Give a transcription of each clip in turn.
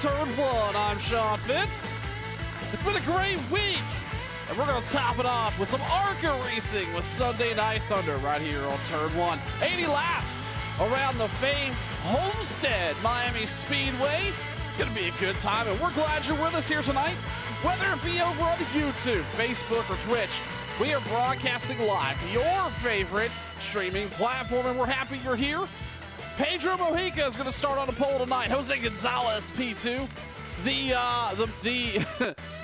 Turn 1. I'm Sean Fitz. It's been a great week, and we're going to top it off with some ARCA racing with Sunday Night Thunder right here on Turn 1. 80 laps around the famed Homestead Miami Speedway. It's going to be a good time, and we're glad you're with us here tonight. Whether it be over on YouTube, Facebook, or Twitch, we are broadcasting live to your favorite streaming platform, and we're happy you're here. Pedro Mojica is going to start on the pole tonight. Jose Gonzalez, P2.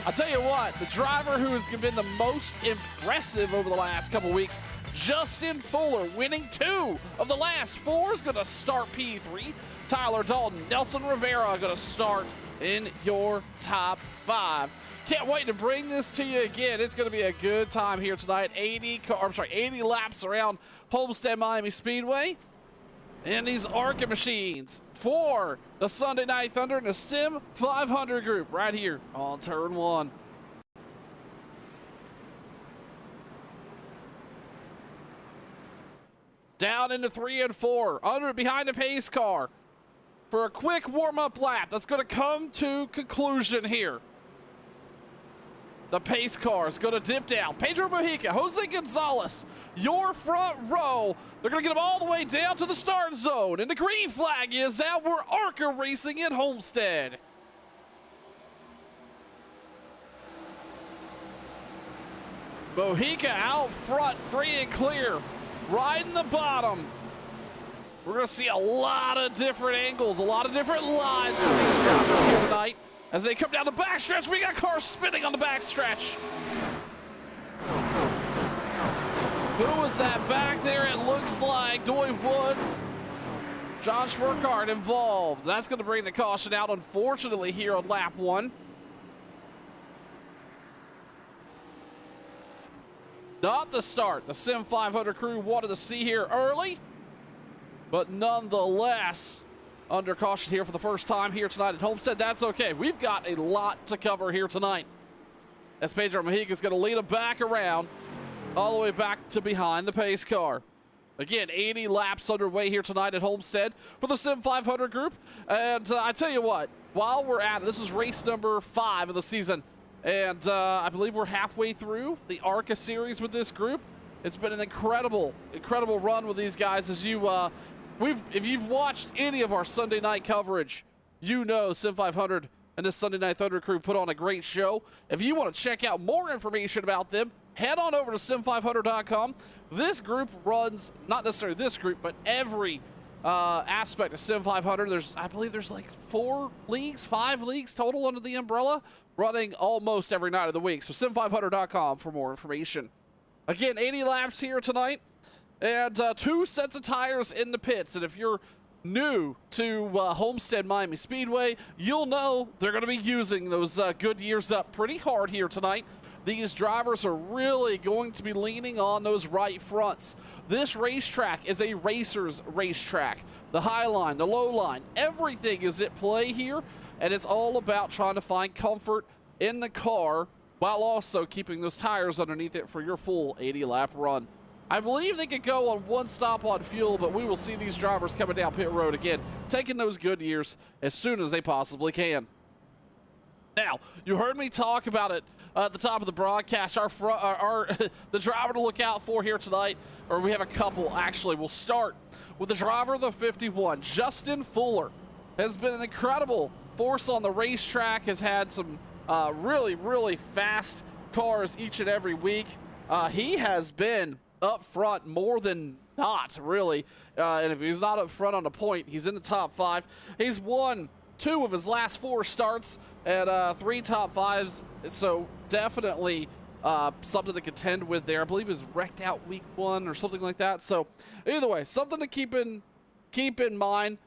I'll tell you what, the driver who has been the most impressive over the last couple weeks, Justin Fuller, winning 2 of the last 4, is going to start P3. Tyler Dalton, Nelson Rivera going to start in your top 5. Can't wait to bring this to you again. It's going to be a good time here tonight. 80 laps around Homestead Miami Speedway. And these ARCA machines for the Sunday Night Thunder and the Sim 500 group right here on Turn 1. Down into 3 and 4, behind the pace car for a quick warm-up lap that's going to come to conclusion here. The pace car is going to dip down. Pedro Mojica, Jose Gonzalez, your front row. They're going to get them all the way down to the start zone. And the green flag is out. We're ARCA racing at Homestead. Mojica out front, free and clear. Riding the bottom. We're going to see a lot of different angles, a lot of different lines for these drivers here tonight. As they come down the backstretch, we got cars spinning on the backstretch. Who was that back there? It looks like Doy Woods. John Schwerkart involved. That's going to bring the caution out, unfortunately, here on lap 1. Not the start the Sim 500 crew wanted to see here early, but nonetheless, under caution here for the first time here tonight at Homestead. That's okay. We've got a lot to cover here tonight. As Pedro Mojica is going to lead him back around, all the way back to behind the pace car. Again, 80 laps underway here tonight at Homestead for the Sim 500 group. And I tell you what, while we're at it, this is race number 5 of the season. And I believe we're halfway through the ARCA series with this group. It's been an incredible run with these guys. As you, if you've watched any of our Sunday night coverage, you know Sim 500 and this Sunday Night Thunder crew put on a great show. If you want to check out more information about them, head on over to sim500.com. This group runs, not necessarily this group, but every aspect of Sim 500. I believe there's like 5 leagues total under the umbrella, running almost every night of the week. So sim500.com for more information. Again, 80 laps here tonight, and 2 sets of tires in the pits. And if you're new to Homestead Miami Speedway, you'll know they're going to be using those Goodyears up pretty hard here tonight. These drivers are really going to be leaning on those right fronts. This racetrack is a racer's racetrack. The high line, the low line, everything is at play here, and it's all about trying to find comfort in the car while also keeping those tires underneath it for your full 80-lap run. I believe they could go on 1 stop on fuel, but we will see these drivers coming down pit road again, taking those Goodyears as soon as they possibly can. Now, you heard me talk about it at the top of the broadcast. The driver to look out for here tonight, or we have a couple actually. We'll start with the driver of the 51, Justin Fuller. Has been an incredible force on the racetrack, has had some really fast cars each and every week. He has been up front more than not, really. And if he's not up front on the point, he's in the top 5. He's won 2 of his last 4 starts and 3 top 5s, so definitely something to contend with there. I believe he was wrecked out week 1 or something like that. So either way, something to keep in mind.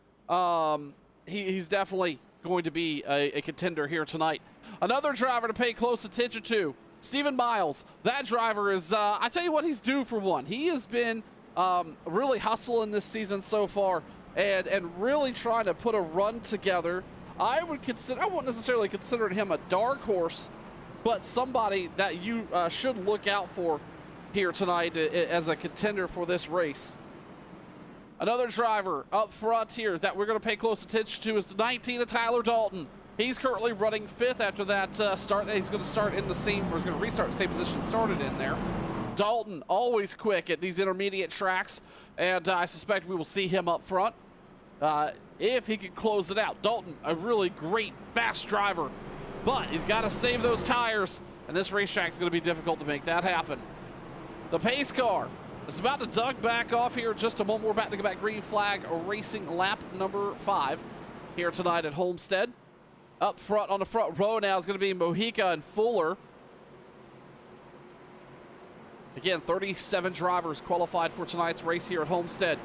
He's definitely going to be a contender here tonight. Another driver to pay close attention to, Stephen Miles. That driver is, I tell you what, he's due for one. He has been really hustling this season so far and really trying to put a run together. I wouldn't necessarily consider him a dark horse, but somebody that you should look out for here tonight as a contender for this race. Another driver up front here that we're going to pay close attention to is the 19 of Tyler Dalton. He's currently running 5th after that start. He's going to start in the same, or he's going to restart the same position started in there. Dalton, always quick at these intermediate tracks, and I suspect we will see him up front if he can close it out. Dalton, a really great, fast driver, but he's got to save those tires, and this racetrack is going to be difficult to make that happen. The pace car is about to duck back off here in just a moment. We're about to go back green flag racing lap number 5 here tonight at Homestead. Up front on the front row now is going to be Mojica and Fuller. Again, 37 drivers qualified for tonight's race here at Homestead.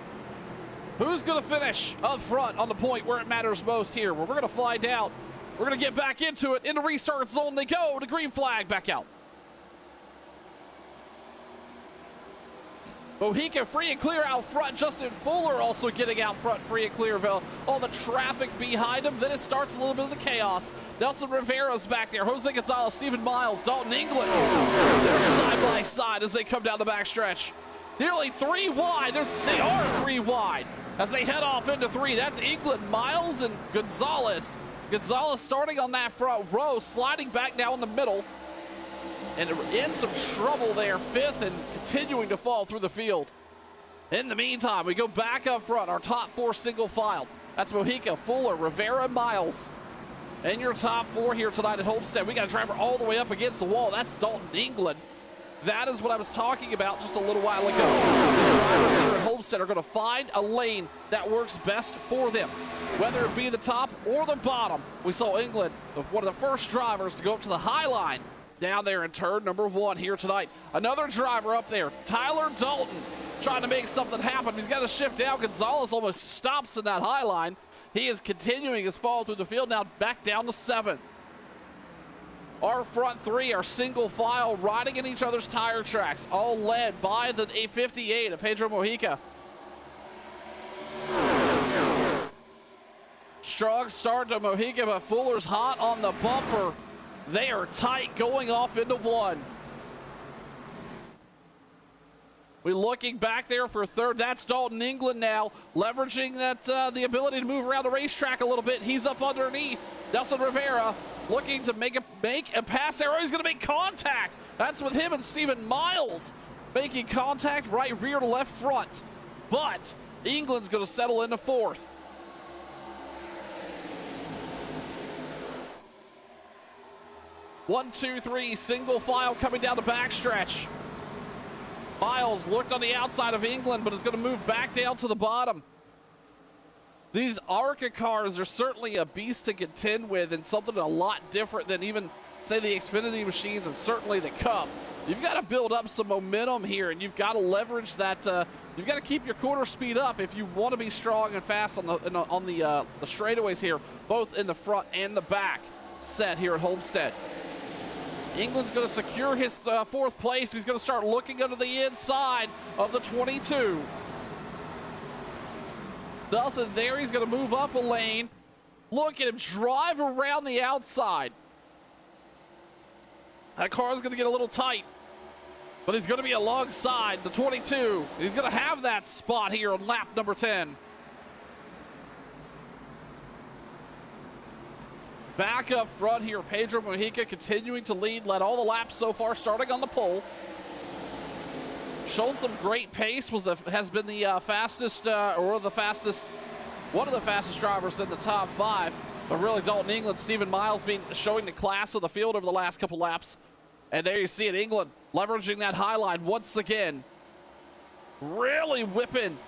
Who's going to finish up front on the point where it matters most here? Well, we're going to find out. We're going to get back into it. In the restart zone they go. The green flag back out. Mojica free and clear out front. Justin Fuller also getting out front free and clear of all the traffic behind him. Then it starts a little bit of the chaos. Nelson Rivera's back there. Jose Gonzalez, Stephen Miles, Dalton England. They're side by side as they come down the backstretch. Nearly 3 wide. They are 3 wide as they head off into 3. That's England, Miles, and Gonzalez. Gonzalez starting on that front row, sliding back down the middle. And in some trouble there, 5th, and continuing to fall through the field. In the meantime, we go back up front, our top 4 single file. That's Mojica, Fuller, Rivera, Miles. And your top 4 here tonight at Homestead. We got a driver all the way up against the wall. That's Dalton England. That is what I was talking about just a little while ago. These drivers here at Homestead are going to find a lane that works best for them, whether it be the top or the bottom. We saw England, one of the first drivers to go up to the high line down there in turn number 1 here tonight. Another driver up there, Tyler Dalton, trying to make something happen. He's got to shift down. Gonzalez almost stops in that high line. He is continuing his fall through the field, now back down to 7th. Our front 3 are single file, riding in each other's tire tracks, all led by the 858 of Pedro Mojica. Strong start to Mojica, but Fuller's hot on the bumper. They are tight going off into 1. We're looking back there for 3rd. That's Dalton England now, leveraging that the ability to move around the racetrack a little bit. He's up underneath. Nelson Rivera looking to make a pass there. Oh, he's going to make contact. That's with him and Stephen Miles making contact right rear to left front. But England's going to settle into 4th. One, two, three, single file coming down the backstretch. Miles looked on the outside of England, but is going to move back down to the bottom. These ARCA cars are certainly a beast to contend with, and something a lot different than even, say, the Xfinity machines and certainly the Cup. You've got to build up some momentum here, and you've got to leverage that. You've got to keep your quarter speed up if you want to be strong and fast on the straightaways here, both in the front and the back set here at Homestead. England's going to secure his 4th place. He's going to start looking under the inside of the 22. Nothing there. He's going to move up a lane. Look at him drive around the outside. That car is going to get a little tight, but he's going to be alongside the 22. He's going to have that spot here on lap number 10. Back up front here, Pedro Mojica continuing to lead, led all the laps so far, starting on the pole. Shown some great pace, has been the fastest, one of the fastest drivers in the top 5. But really, Dalton England, Stephen Miles showing the class of the field over the last couple laps. And there you see it, England leveraging that high line once again. Really whipping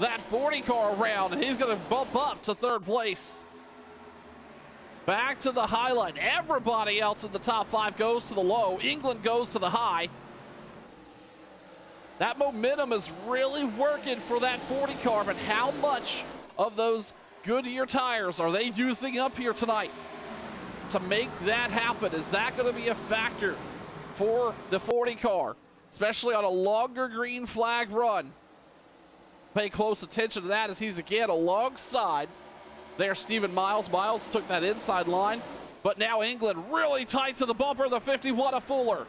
that 40 car around, and he's going to bump up to 3rd place. Back to the high line. Everybody else in the top 5 goes to the low. England goes to the high. That momentum is really working for that 40 car, but how much of those Goodyear tires are they using up here tonight to make that happen? Is that going to be a factor for the 40 car, especially on a longer green flag run? Pay close attention to that as he's again alongside there, Stephen Miles. Miles took that inside line, but now England really tight to the bumper, the 51 of Fuller.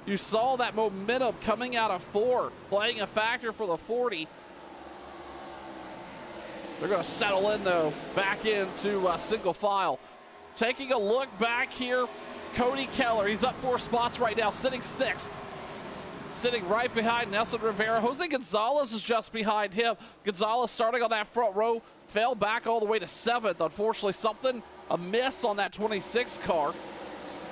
You saw that momentum coming out of 4, playing a factor for the 40. They're going to settle in, though, back into single file. Taking a look back here, Cody Keller, he's up 4 spots right now, sitting 6th. Sitting right behind Nelson Rivera. Jose Gonzalez is just behind him. Gonzalez starting on that front row, fell back all the way to 7th. Unfortunately, a miss on that 26 car.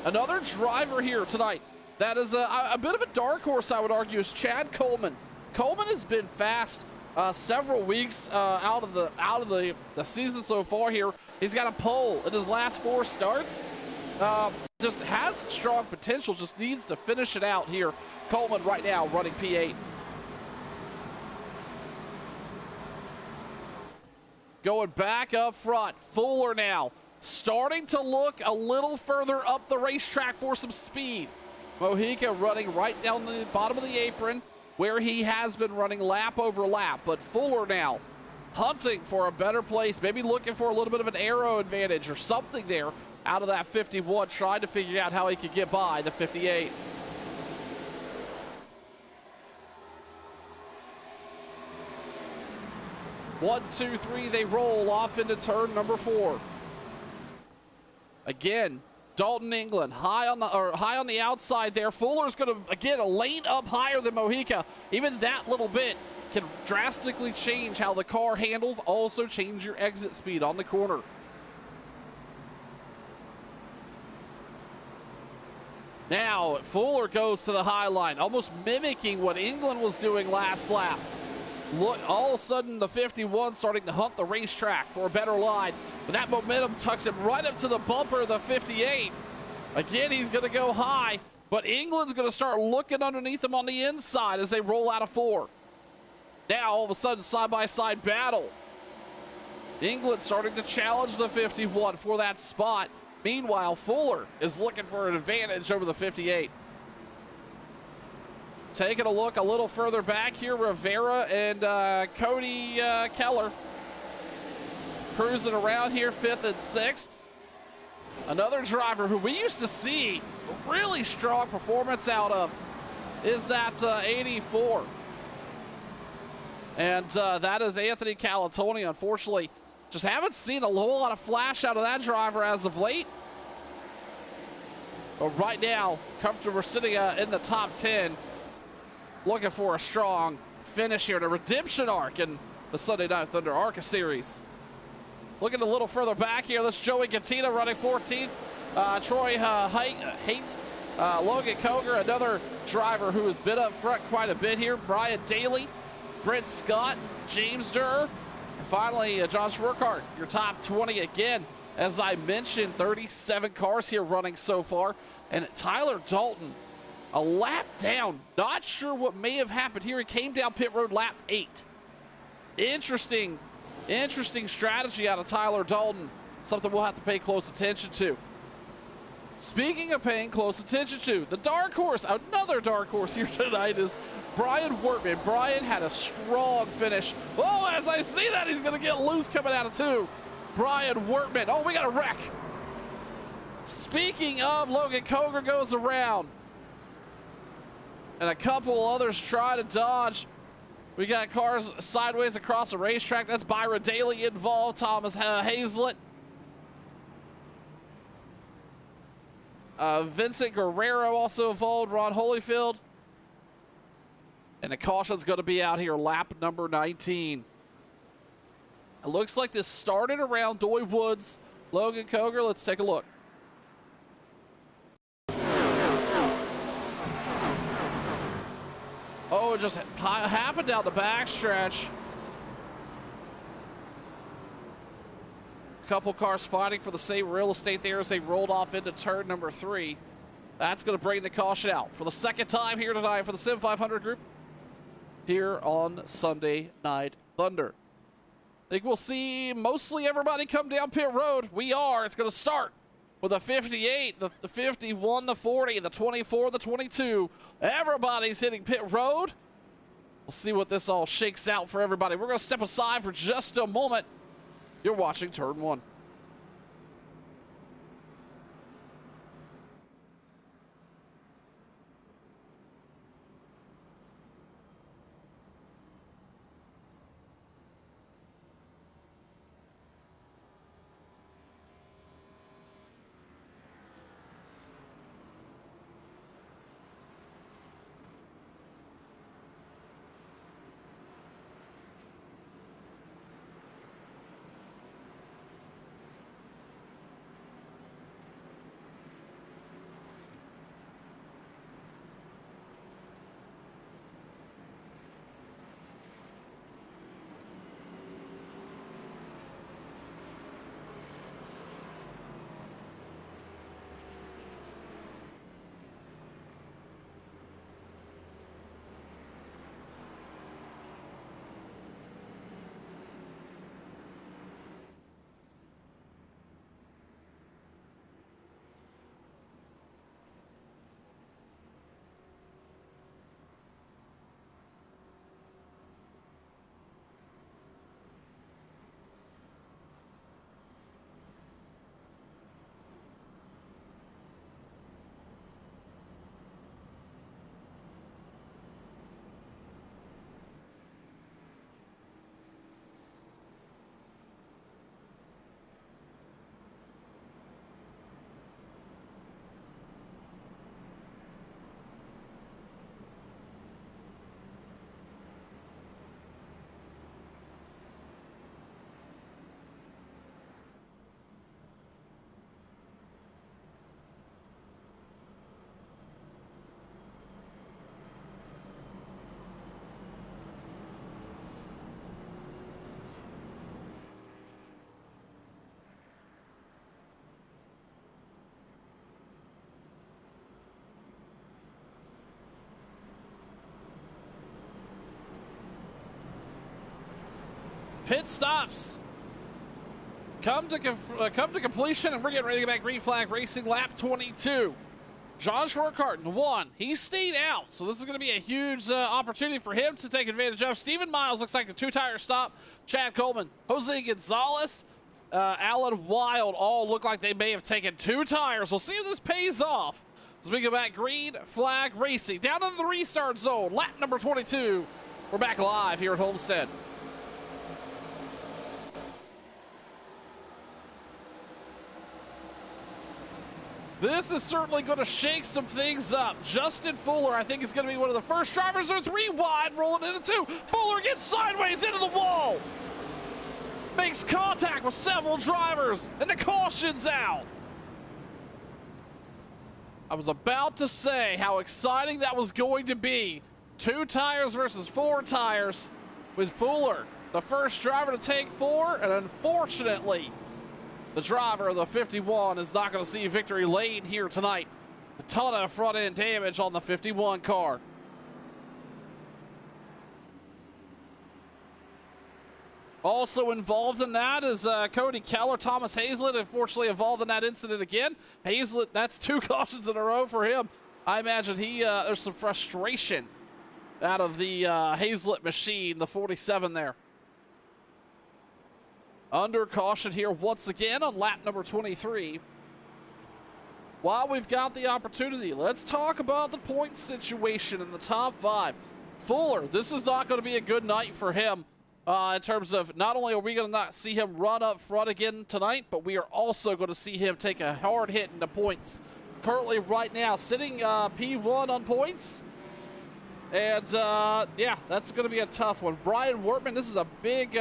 Another driver here tonight that is a bit of a dark horse, I would argue, is Chad Coleman. Coleman has been fast several weeks out of the season so far here. He's got a pole in his last 4 starts. Just has strong potential, just needs to finish it out here. Coleman right now running P8. Going back up front, Fuller now starting to look a little further up the racetrack for some speed. Mojica running right down the bottom of the apron where he has been running lap over lap, but Fuller now hunting for a better place, maybe looking for a little bit of an aero advantage or something there out of that 51, trying to figure out how he could get by the 58. One, two, three, they roll off into turn number 4. Again, Dalton England high on the outside there. Fuller's going to, again, a lane up higher than Mojica. Even that little bit can drastically change how the car handles, also change your exit speed on the corner. Now, Fuller goes to the high line, almost mimicking what England was doing last lap. Look, all of a sudden, the 51 starting to hunt the racetrack for a better line. But that momentum tucks him right up to the bumper of the 58. Again, he's going to go high, but England's going to start looking underneath him on the inside as they roll out of 4. Now, all of a sudden, side-by-side battle. England starting to challenge the 51 for that spot. Meanwhile, Fuller is looking for an advantage over the 58. Taking a look a little further back here, Rivera and Cody Keller cruising around here, 5th and 6th. Another driver who we used to see a really strong performance out of is that 84. And that is Anthony Calatoni. Unfortunately, just haven't seen a whole lot of flash out of that driver as of late. But right now, comfortable sitting in the top 10. Looking for a strong finish here, the redemption arc in the Sunday Night Thunder ARCA series. Looking a little further back here, this Joey Gattina running 14th. Troy Haight, Logan Koger, another driver who has been up front quite a bit here. Brian Daly, Brent Scott, James Durr, and finally Josh Urquhart, your top 20 again. As I mentioned, 37 cars here running so far. And Tyler Dalton, a lap down. Not sure what may have happened here. He came down pit road lap 8. Interesting strategy out of Tyler Dalton. Something we'll have to pay close attention to. Speaking of paying close attention to, the dark horse, another dark horse here tonight is Brian Wortman. Brian had a strong finish. Oh, as I see that, he's going to get loose coming out of 2. Brian Wortman. Oh, we got a wreck. Speaking of, Logan Koger goes around. And a couple others try to dodge. We got cars sideways across the racetrack. That's Byra Daly involved. Thomas Hazlett. Vincent Guerrero also involved. Ron Holyfield. And the caution's going to be out here, lap number 19. It looks like this started around Doy Woods. Logan Koger, let's take a look. Oh, it just happened down the backstretch. A couple cars fighting for the same real estate there as they rolled off into turn number 3. That's going to bring the caution out for the second time here tonight for the Sim 500 group here on Sunday Night Thunder. I think we'll see mostly everybody come down pit road. We are. It's going to start with the 58, the 51, the 40, the 24, the 22. Everybody's hitting pit road. We'll see what this all shakes out for everybody. We're going to step aside for just a moment. You're watching Turn 1. Pit stops come to completion, and we're getting ready to get back. Green flag racing, lap 22. John Schwartzart won. He stayed out, so this is going to be a huge opportunity for him to take advantage of. Stephen Miles looks like a two-tire stop. Chad Coleman, Jose Gonzalez, Alan Wild all look like they may have taken 2 tires. We'll see if this pays off as we go back. Green flag racing down in the restart zone, lap number 22. We're back live here at Homestead. This is certainly going to shake some things up. Justin Fuller, I think, is going to be one of the first drivers. They're 3 wide, rolling into 2. Fuller gets sideways into the wall. Makes contact with several drivers, and the caution's out. I was about to say how exciting that was going to be. 2 tires versus 4 tires with Fuller, the first driver to take 4, and unfortunately, the driver of the 51 is not going to see victory lane here tonight. A ton of front end damage on the 51 car. Also involved in that is Cody Keller. Thomas Hazlett, unfortunately, involved in that incident again. Hazlett, that's 2 cautions in a row for him. I imagine there's some frustration out of the Hazlett machine, the 47 there. Under caution here once again on lap number 23. While we've got the opportunity, let's talk about the point situation in the top 5. Fuller, this is not going to be a good night for him in terms of not only are we going to not see him run up front again tonight, but we are also going to see him take a hard hit into points. Currently right now sitting P1 on points. And yeah, that's going to be a tough one. Brian Wortman, this is a big...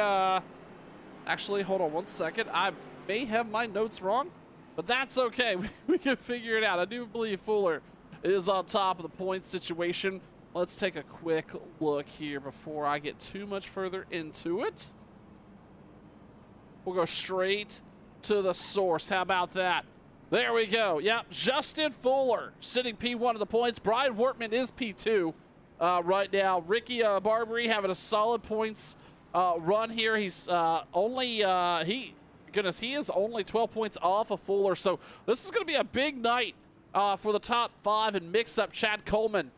Actually, hold on one second. I may have my notes wrong, but that's okay. We can figure it out. I do believe Fuller is on top of the point situation. Let's take a quick look here before I get too much further into it. We'll go straight to the source. How about that? There we go. Yep, Justin Fuller sitting P1 of the points. Brian Wortman is P2 right now. Ricky Barbary having a solid points run here. He's he is only 12 points off of Fuller. So this is going to be a big night for the top 5 and mix up. Chad Coleman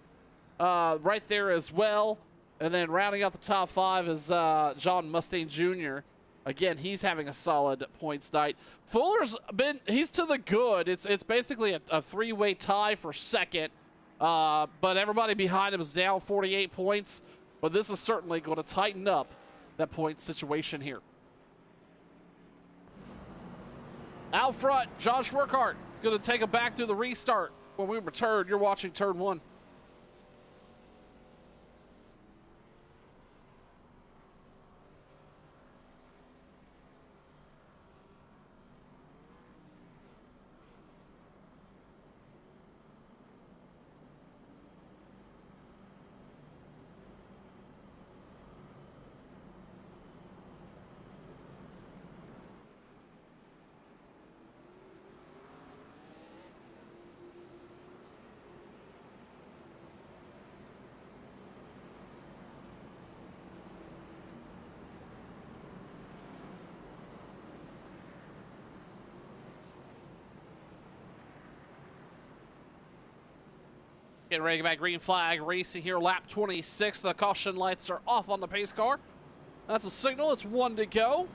right there as well. And then rounding out the top 5 is John Mustaine Jr. Again, he's having a solid points night. Fuller's he's to the good. It's basically a 3-way tie for second. But everybody behind him is down 48 points. But this is certainly going to tighten up that point situation here. Out front, John Schwartzart is going to take it back to the restart. When we return, you're watching Turn 1. Getting ready to get back. Green flag racing here, lap 26. The caution lights are off on the pace car. That's a signal. It's 1 to go.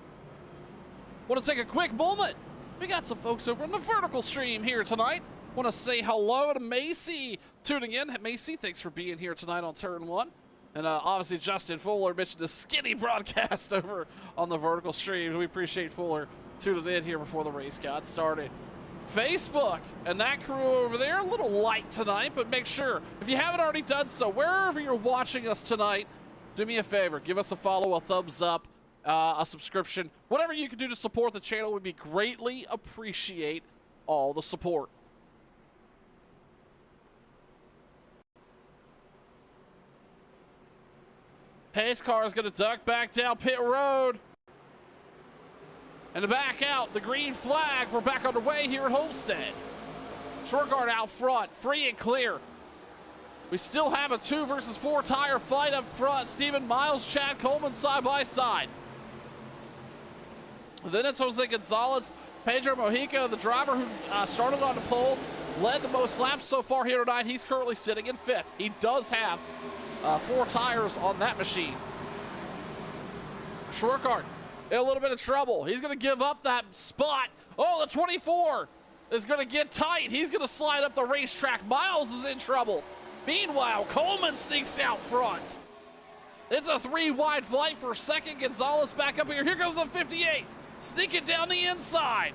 Want to take a quick moment. We got some folks over on the vertical stream here tonight. Want to say hello to Macy tuning in. Macy, thanks for being here tonight on Turn 1. And obviously Justin Fuller mentioned the skinny broadcast over on the vertical stream. We appreciate Fuller tuning in here before the race got started. Facebook and that crew over there, a little light tonight, but make sure, if you haven't already done so, wherever you're watching us tonight, do me a favor, give us a follow, a thumbs up, a subscription, whatever you can do to support the channel would be greatly appreciate all the support. Pace car is going to duck back down pit road. And to back out, the green flag. We're back underway here at Homestead. Schwartzart out front, free and clear. We still have a 2 versus 4 tire fight up front. Stephen Miles, Chad Coleman side by side. Then it's Jose Gonzalez. Pedro Mojica, the driver who started on the pole, led the most laps so far here tonight. He's currently sitting in 5th. He does have 4 tires on that machine. Schwarkart in a little bit of trouble. He's going to give up that spot. Oh, the 24 is going to get tight. He's going to slide up the racetrack. Miles is in trouble. Meanwhile, Coleman sneaks out front. It's a 3-wide flight for 2nd. Gonzalez back up here. Here goes the 58. Sneaking down the inside.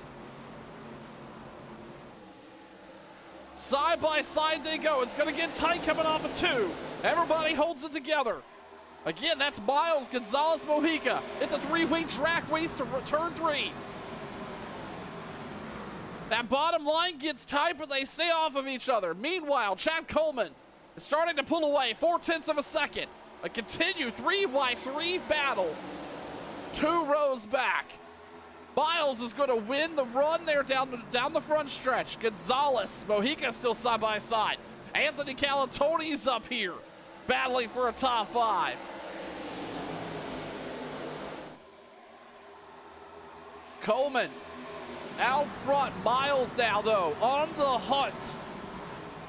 Side by side they go. It's going to get tight coming off of 2. Everybody holds it together. Again, that's Miles, Gonzalez, Mojica. It's a 3-way track race to turn 3. That bottom line gets tight, but they stay off of each other. Meanwhile, Chad Coleman is starting to pull away, 0.4 of a second. A continued 3x3 battle. 2 rows back. Miles is going to win the run there down the front stretch. Gonzalez, Mojica still side by side. Anthony Calatoni's up here, battling for a top 5. Coleman out front. Miles now, though, on the hunt.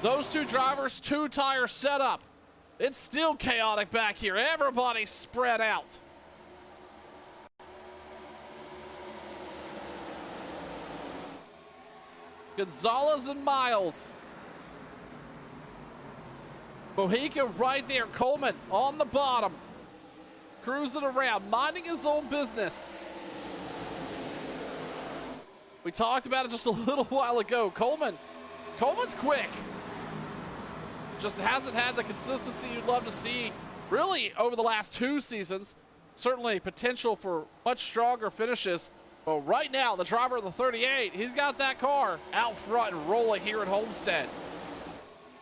Those 2 drivers, 2-tire setup. It's still chaotic back here. Everybody's spread out. Gonzalez and Miles. Mojica right there. Coleman on the bottom. Cruising around, minding his own business. We talked about it just a little while ago. Coleman's quick. Just hasn't had the consistency you'd love to see really over the last 2 seasons. Certainly potential for much stronger finishes. But right now, the driver of the 38, he's got that car out front and rolling here at Homestead.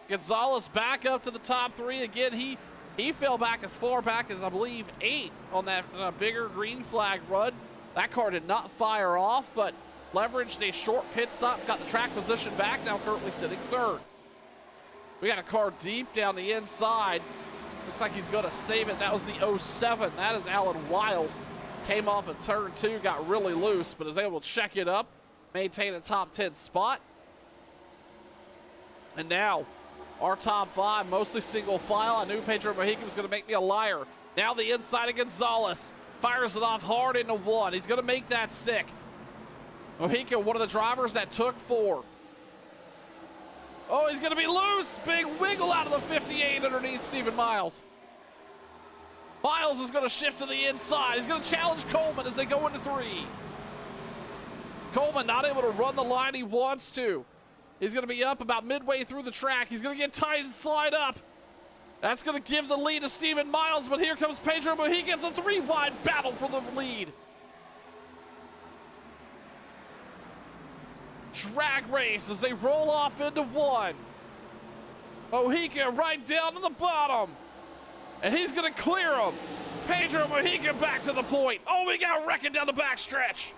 Gonzalez back up to the top 3 again. He fell back as far back as, I believe, 8th on that bigger green flag run. That car did not fire off, but leveraged a short pit stop, got the track position back, now currently sitting 3rd. We got a car deep down the inside. Looks like he's going to save it. That was the 07. That is Alan Wild. Came off at turn 2, got really loose, but is able to check it up, maintain a top 10 spot. And now, our top 5, mostly single file. I knew Pedro Mojica was going to make me a liar. Now the inside of Gonzalez. Fires it off hard into 1. He's going to make that stick. Mojica, one of the drivers that took 4. Oh, he's going to be loose. Big wiggle out of the 58 underneath Stephen Miles. Miles is going to shift to the inside. He's going to challenge Coleman as they go into 3. Coleman not able to run the line he wants to. He's going to be up about midway through the track. He's going to get tight and slide up. That's going to give the lead to Stephen Miles, but here comes Pedro Mojica. It's a 3-wide battle for the lead. Drag race as they roll off into 1. Mojica right down to the bottom. And he's going to clear him. Pedro Mojica back to the point. Oh, we got wrecking down the backstretch.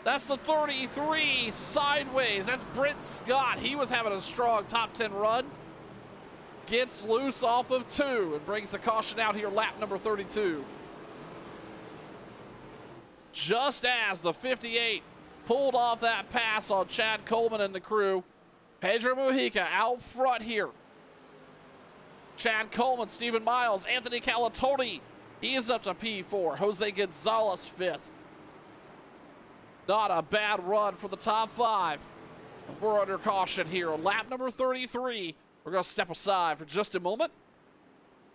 That's the 33 sideways. That's Brent Scott. He was having a strong top 10 run. Gets loose off of 2 and brings the caution out here, lap number 32. Just as the 58 pulled off that pass on Chad Coleman and the crew, Pedro Mojica out front here. Chad Coleman, Stephen Miles, Anthony Calatoni, he is up to P4. Jose Gonzalez 5th. Not a bad run for the top 5. We're under caution here on lap number 33. We're going to step aside for just a moment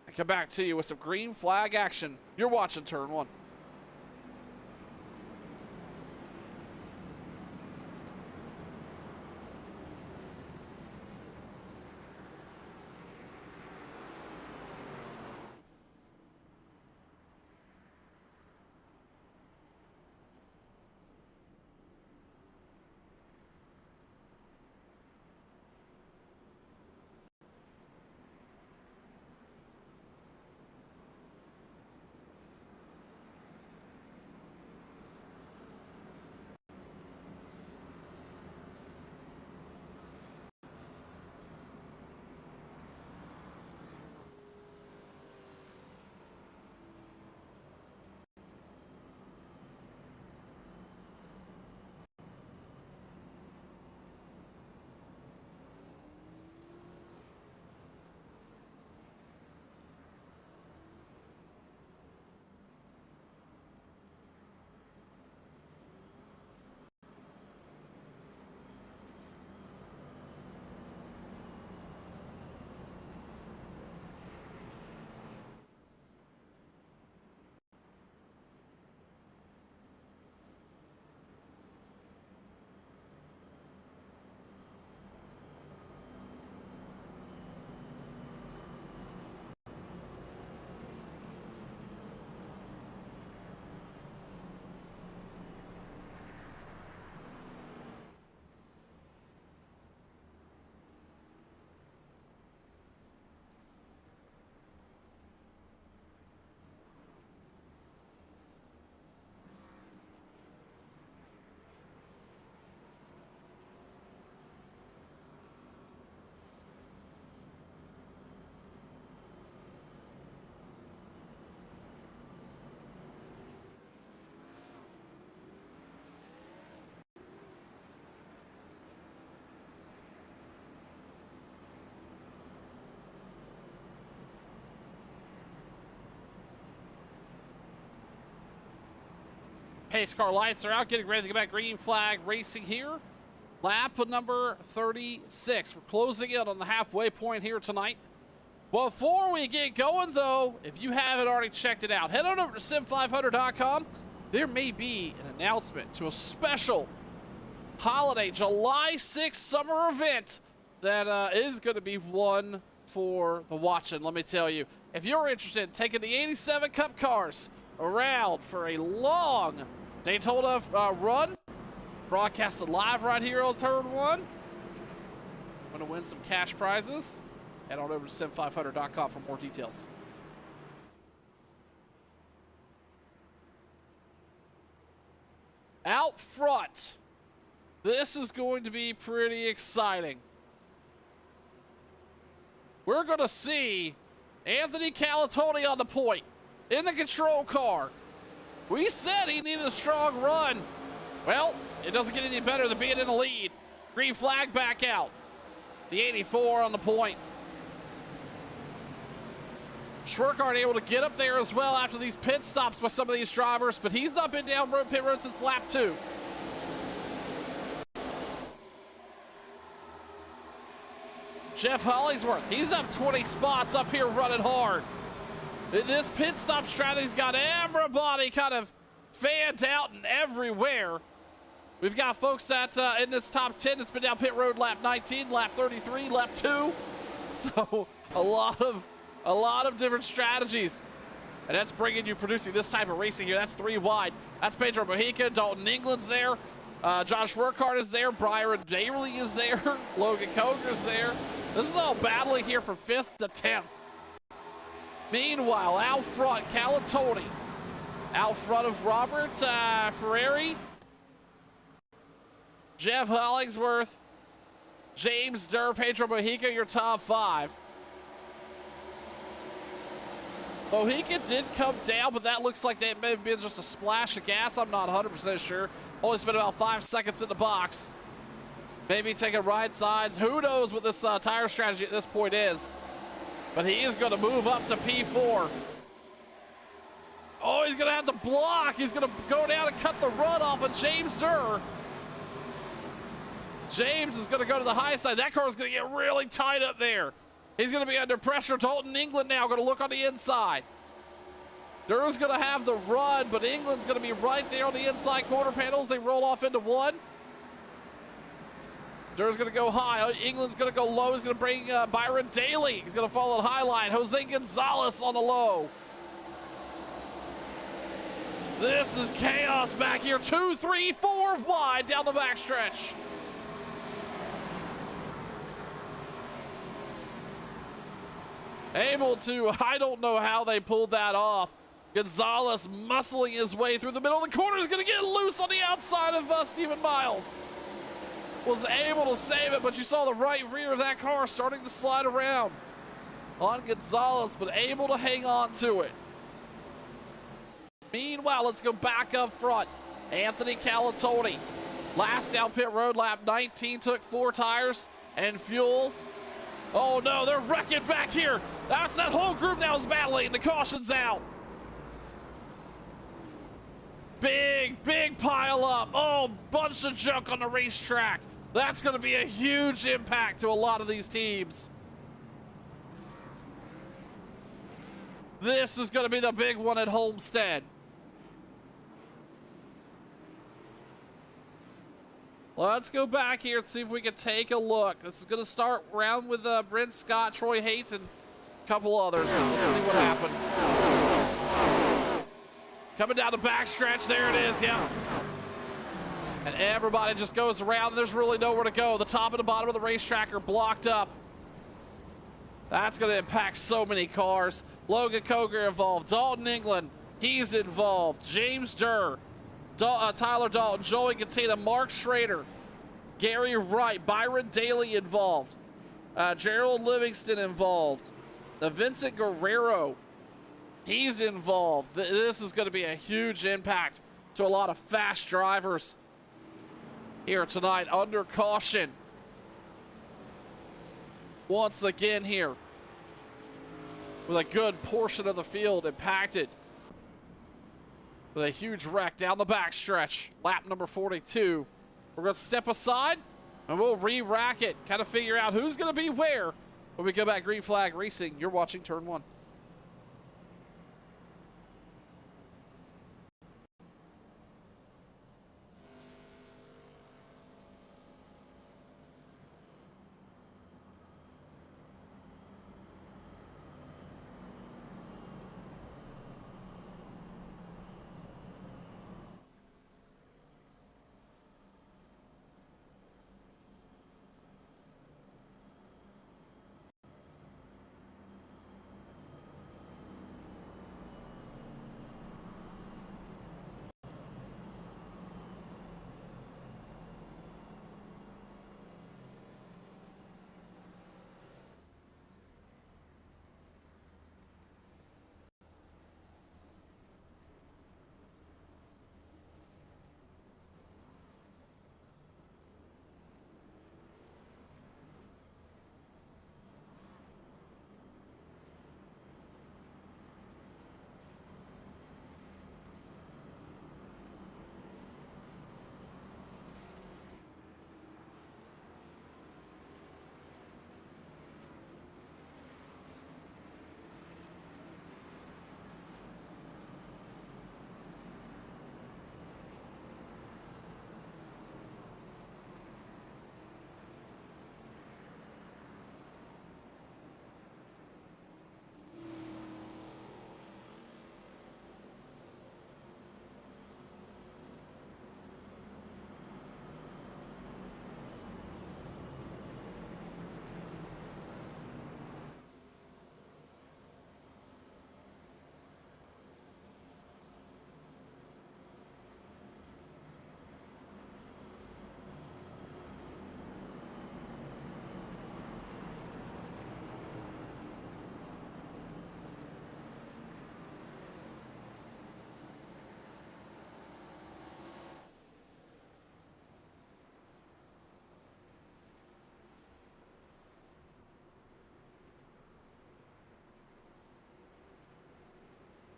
and come back to you with some green flag action. You're watching Turn 1. Pace car lights are out, getting ready to go back. Green flag racing here. Lap number 36. We're closing in on the halfway point here tonight. Before we get going, though, if you haven't already checked it out, head on over to sim500.com. There may be an announcement to a special holiday July 6th summer event that is going to be one for the watching. Let me tell you, if you're interested in taking the 87 Cup cars around for a long Daytona run, broadcasted live right here on Turn 1, going to win some cash prizes. Head on over to sim500.com for more details. Out front, this is going to be pretty exciting. We're going to see Anthony Calatoni on the point in the control car. We said he needed a strong run. Well, it doesn't get any better than being in the lead. Green flag back out. The 84 on the point. Schwerkart able to get up there as well after these pit stops by some of these drivers, but he's not been down pit road since lap 2. Jeff Hollingsworth, he's up 20 spots up here running hard. This pit stop strategy's got everybody kind of fanned out and everywhere. We've got folks that in this top 10 that's been down pit road lap 19, lap 33, lap 2. So a lot of different strategies. And that's producing this type of racing here. That's 3 wide. That's Pedro Mojica. Dalton England's there. Josh Workhart is there. Byron Daly is there. Logan Coger's there. This is all battling here from 5th to 10th. Meanwhile, out front, Calatoni. Out front of Robert Ferrari. Jeff Hollingsworth. James Durr, Pedro Mojica, your top 5. Mojica did come down, but that looks like that may have been just a splash of gas. I'm not 100% sure. Only spent about 5 seconds in the box. Maybe taking right sides. Who knows what this tire strategy at this point is. But he is going to move up to P4. Oh, he's going to have to block. He's going to go down and cut the run off of James Durr. James is going to go to the high side. That car is going to get really tight up there. He's going to be under pressure. Dalton England now going to look on the inside. Durr's going to have the run, but England's going to be right there on the inside quarter panels. They roll off into 1. Durr's going to go high. England's going to go low. He's going to bring Byron Daly. He's going to follow the high line. Jose Gonzalez on the low. This is chaos back here. 2, 3, 4 wide down the backstretch. Able to, I don't know how they pulled that off. Gonzalez muscling his way through the middle. The corner is going to get loose on the outside of Stephen Miles. Was able to save it, but you saw the right rear of that car starting to slide around on Gonzalez, but able to hang on to it. Meanwhile, let's go back up front. Anthony Calatoni, last down pit road, lap 19, took 4 tires and fuel. Oh no, they're wrecking back here. That's that whole group that was battling. The caution's out. Big pile up. Oh, bunch of junk on the racetrack. That's going to be a huge impact to a lot of these teams. This is going to be the big one at Homestead. Let's go back here and see if we can take a look. This is going to start round with Brent Scott, Troy Hates, and a couple others. Let's see what happened. Coming down the backstretch. There it is, yeah. And everybody just goes around, and there's really nowhere to go. The top and the bottom of the racetrack are blocked up. That's going to impact so many cars. Logan Coger involved. Dalton England, he's involved. James Durr. Tyler Dalton, Joey Gattina, Mark Schrader, Gary Wright, Byron Daly involved, Gerald Livingston involved, Vincent Guerrero, he's involved. This is going to be a huge impact to a lot of fast drivers here tonight under caution. Once again here, with a good portion of the field impacted. with a huge wreck down the backstretch. Lap number 42. We're going to step aside and we'll re-rack it, kind of figure out who's going to be where when we go back green flag racing. You're watching Turn 1.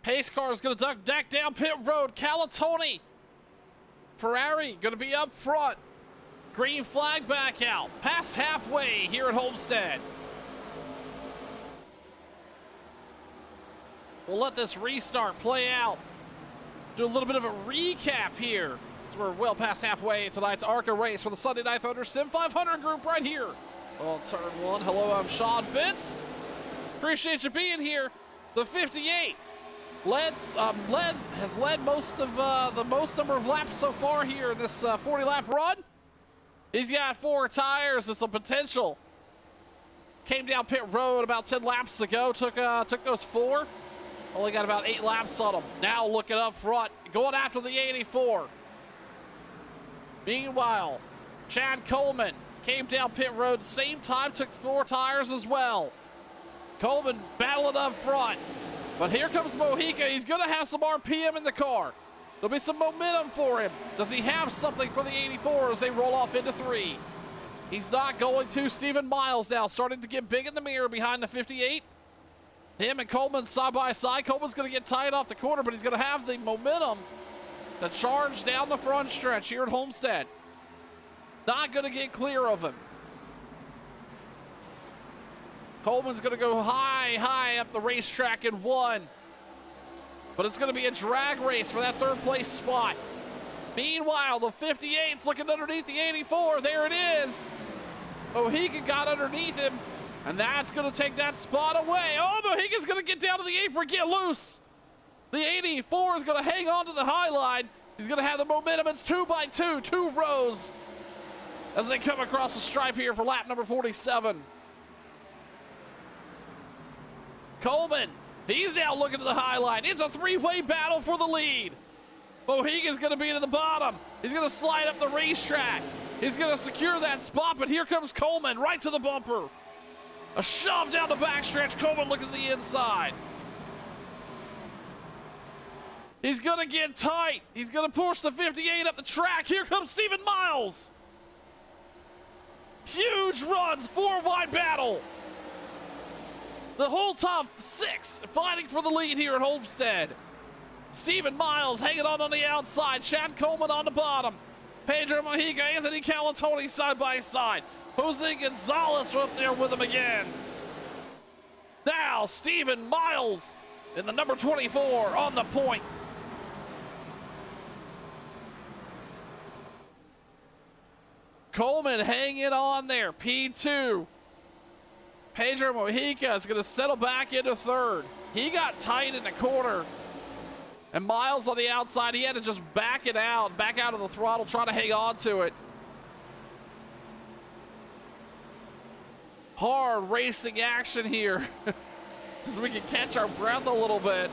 Pace car is going to duck back down pit road. Calatoni. Ferrari going to be up front. Green flag back out. Past halfway here at Homestead. We'll let this restart play out. Do a little bit of a recap here. So we're well past halfway in tonight's ARCA race for the Sunday Night Thunder Sim 500 group right here on Turn 1. Hello, I'm Sean Fitz. Appreciate you being here. The 58. Leds has led most of the most number of laps so far here in this 40-lap run. He's got 4 tires. It's a potential. Came down pit road about 10 laps ago. Took those 4. Only got about 8 laps on him. Now looking up front, going after the 84. Meanwhile, Chad Coleman came down pit road, same time, took 4 tires as well. Coleman battling up front. But here comes Mojica. He's going to have some RPM in the car. There'll be some momentum for him. Does he have something for the 84 as they roll off into 3? He's not going to. Steven Miles now starting to get big in the mirror behind the 58. Him and Coleman side by side. Coleman's going to get tied off the corner, but he's going to have the momentum to charge down the front stretch here at Homestead. Not going to get clear of him. Coleman's going to go high up the racetrack in 1. But it's going to be a drag race for that 3rd place spot. Meanwhile, the 58's looking underneath the 84. There it is. Mojica got underneath him, and that's going to take that spot away. Oh, Mojica's going to get down to the apron, get loose. The 84 is going to hang on to the high line. He's going to have the momentum. It's 2 by 2, 2 rows as they come across the stripe here for lap number 47. Coleman, he's now looking to the high line. It's a 3-way battle for the lead. Mojica's going to be to the bottom. He's going to slide up the racetrack. He's going to secure that spot, but here comes Coleman right to the bumper. A shove down the backstretch. Coleman looking to the inside. He's going to get tight. He's going to push the 58 up the track. Here comes Steven Miles. Huge runs, 4-wide battle. The whole top 6 fighting for the lead here at Homestead. Stephen Miles hanging on the outside. Chad Coleman on the bottom. Pedro Mojica, Anthony Calatoni side by side. Jose Gonzalez up there with him again. Now Stephen Miles in the number 24 on the point. Coleman hanging on there, P2. Pedro Mojica is going to settle back into third. He got tight in the corner. And Miles on the outside, he had to just back out of the throttle, try to hang on to it. Hard racing action here as we can catch our breath a little bit.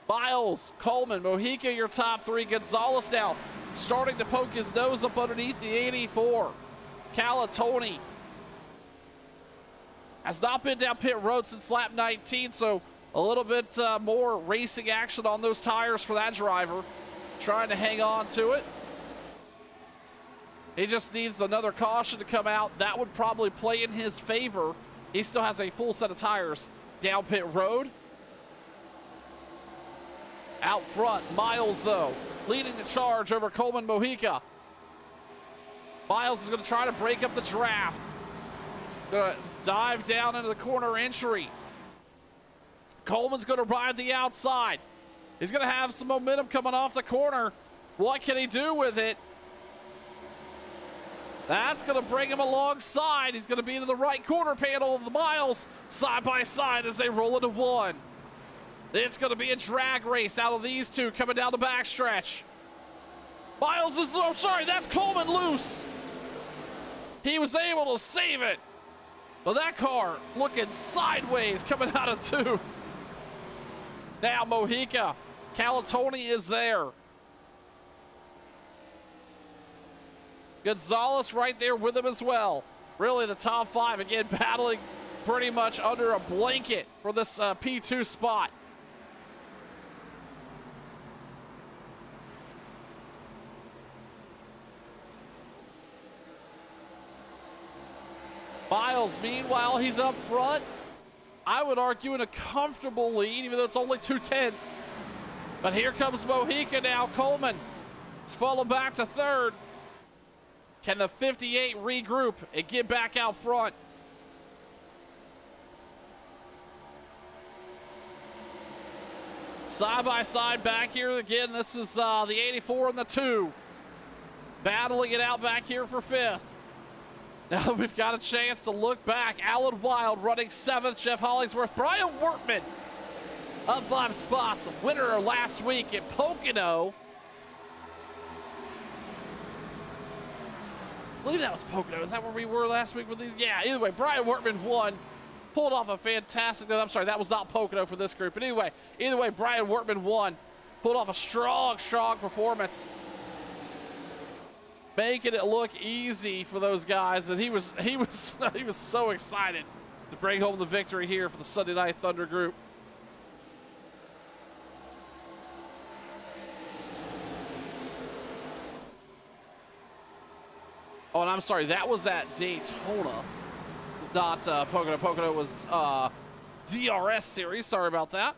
Miles, Coleman, Mojica, your top three. Gonzalez now starting to poke his nose up underneath the 84. Calatoni has not been down pit road since lap 19, so a little bit more racing action on those tires for that driver. Trying to hang on to it. He just needs another caution to come out. That would probably play in his favor. He still has a full set of tires down pit road. Out front, Miles, though, leading the charge over Coleman Mojica. Miles is going to try to break up the draft. Going to dive down into the corner entry. Coleman's going to ride the outside. He's going to have some momentum coming off the corner. What can he do with it? That's going to bring him alongside. He's going to be into the right corner panel of the Miles side by side as they roll into one. It's going to be a drag race out of these two coming down the backstretch. Miles is, oh, sorry, that's Coleman loose. He was able to save it. But that car looking sideways coming out of two. Now Mojica, Calatoni is there. Gonzalez right there with him as well. Really the top five, again, battling pretty much under a blanket for this P2 spot. Miles, meanwhile, he's up front. I would argue in a comfortable lead, even though it's only 2/10. But here comes Mojica now. Coleman is falling back to third. Can the 58 regroup and get back out front? Side by side back here again. This is the 84 and the 2. Battling it out back here for fifth. Now we've got a chance to look back. Alan Wild running 7th. Jeff Hollingsworth. Brian Workman up 5 spots. Winner last week at Pocono. I believe that was Pocono. Is that where we were last week with these? Yeah, either way, Brian Workman won. Pulled off a fantastic, no, I'm sorry, that was not Pocono for this group. But anyway, either way, Brian Workman won. Pulled off a strong, strong performance. Making it look easy for those guys, and he was so excited to bring home the victory here for the Sunday Night Thunder group. Oh, and I'm sorry, that was at Daytona, not Pocono. Pocono was DRS series. Sorry about that.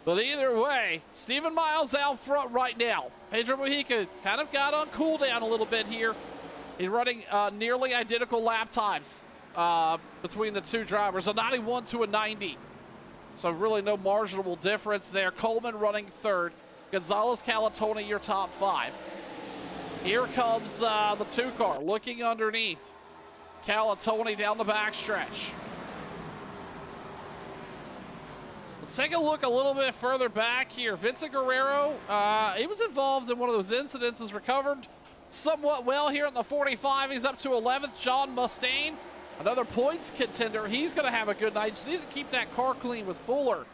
But either way, Stephen Miles out front right now. Pedro Mojica kind of got on cooldown a little bit here. He's running nearly identical lap times between the two drivers, a 91 to a 90. So really no marginal difference there. Coleman running third. Gonzalez, Calatoni, your top 5. Here comes the 2 car looking underneath. Calatoni down the backstretch. Let's take a look a little bit further back here. Vincent Guerrero, he was involved in one of those incidents, has recovered somewhat well here in the 45. He's up to 11th. John Mustaine, another points contender. He's going to have a good night. Just needs to keep that car clean with Fuller